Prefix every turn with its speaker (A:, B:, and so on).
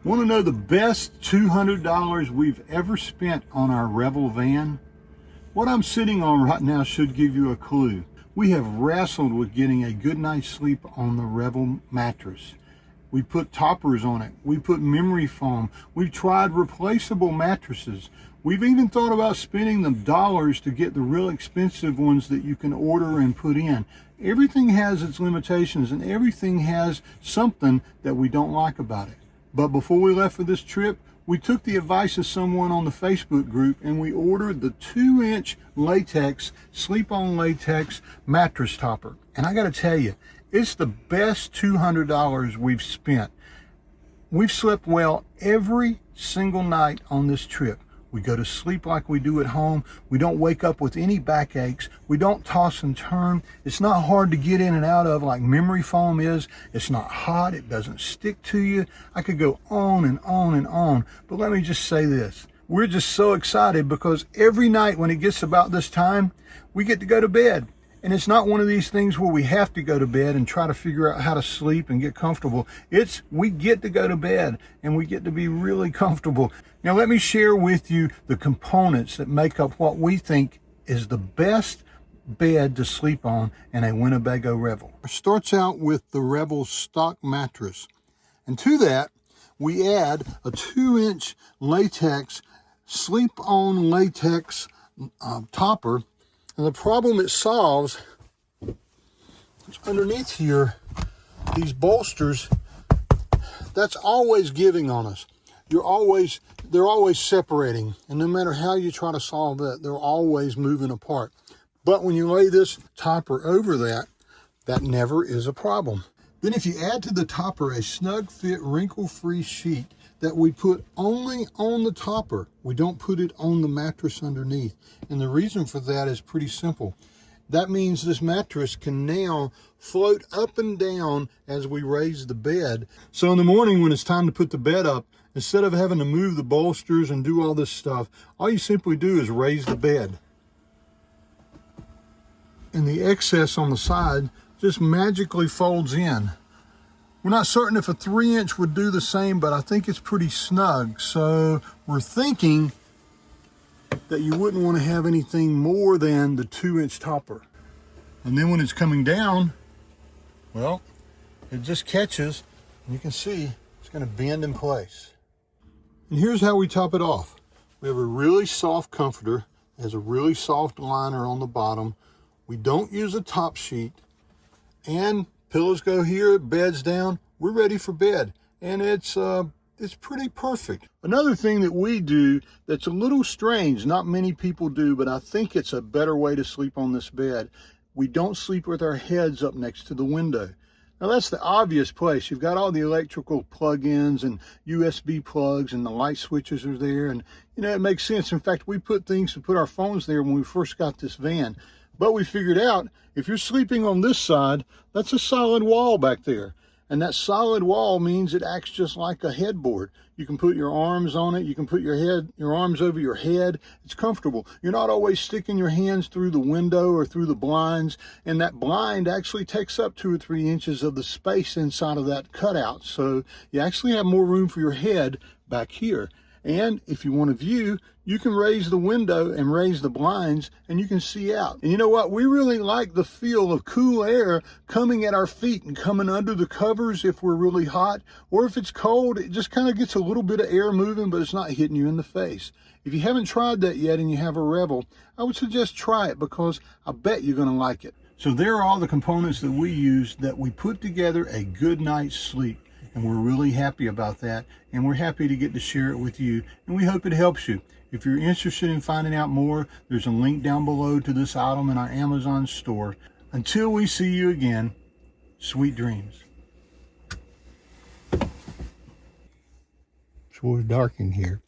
A: Want to know the best $200 we've ever spent on our Revel van? What I'm sitting on right now should give you a clue. We have wrestled with getting a good night's sleep on the Revel mattress. We put toppers on it. We put memory foam. We've tried replaceable mattresses. We've even thought about spending the dollars to get the real expensive ones that you can order and put in. Everything has its limitations and everything has something that we don't like about it. But before we left for this trip, we took the advice of someone on the Facebook group and we ordered the 2-inch latex, sleep-on latex mattress topper. And I gotta tell you, it's the best $200 we've spent. We've slept well every single night on this trip. We go to sleep like we do at home. We don't wake up with any backaches. We don't toss and turn. It's not hard to get in and out of like memory foam is. It's not hot. It doesn't stick to you. I could go on and on and on. But let me just say this. We're just so excited because every night when it gets about this time, we get to go to bed. And it's not one of these things where we have to go to bed and try to figure out how to sleep and get comfortable. It's we get to go to bed and we get to be really comfortable. Now let me share with you the components that make up what we think is the best bed to sleep on in a Winnebago Revel. It starts out with the Revel stock mattress. And to that, we add a 2-inch latex, sleep-on latex topper. And the problem it solves is underneath here, these bolsters, that's always giving on us. They're always separating. And no matter how you try to solve that, they're always moving apart. But when you lay this topper over that, that never is a problem. Then if you add to the topper a snug fit, wrinkle-free sheet that we put only on the topper. We don't put it on the mattress underneath. And the reason for that is pretty simple. That means this mattress can now float up and down as we raise the bed. So in the morning when it's time to put the bed up, instead of having to move the bolsters and do all this stuff, all you simply do is raise the bed. And the excess on the side just magically folds in. We're not certain if a 3-inch would do the same, but I think it's pretty snug. So we're thinking that you wouldn't want to have anything more than the 2-inch topper. And then when it's coming down, well, it just catches, and you can see it's going to bend in place. And here's how we top it off. We have a really soft comforter. It has a really soft liner on the bottom. We don't use a top sheet. And pillows go here, bed's down, we're ready for bed. And it's pretty perfect. Another thing that we do that's a little strange, not many people do, but I think it's a better way to sleep on this bed. We don't sleep with our heads up next to the window. Now that's the obvious place. You've got all the electrical plug-ins and USB plugs and the light switches are there. And you know, it makes sense. In fact, we put things to put our phones there when we first got this van. But we figured out if you're sleeping on this side, that's a solid wall back there. And that solid wall means it acts just like a headboard. You can put your arms on it. You can put your arms over your head. It's comfortable. You're not always sticking your hands through the window or through the blinds. And that blind actually takes up 2 or 3 inches of the space inside of that cutout. So you actually have more room for your head back here. And if you want to view, you can raise the window and raise the blinds and you can see out. And you know what? We really like the feel of cool air coming at our feet and coming under the covers if we're really hot. Or if it's cold, it just kind of gets a little bit of air moving, but it's not hitting you in the face. If you haven't tried that yet and you have a Revel, I would suggest try it because I bet you're going to like it. So there are all the components that we use that we put together a good night's sleep. And we're really happy about that. And we're happy to get to share it with you. And we hope it helps you. If you're interested in finding out more, there's a link down below to this item in our Amazon store. Until we see you again, sweet dreams. It's always dark in here.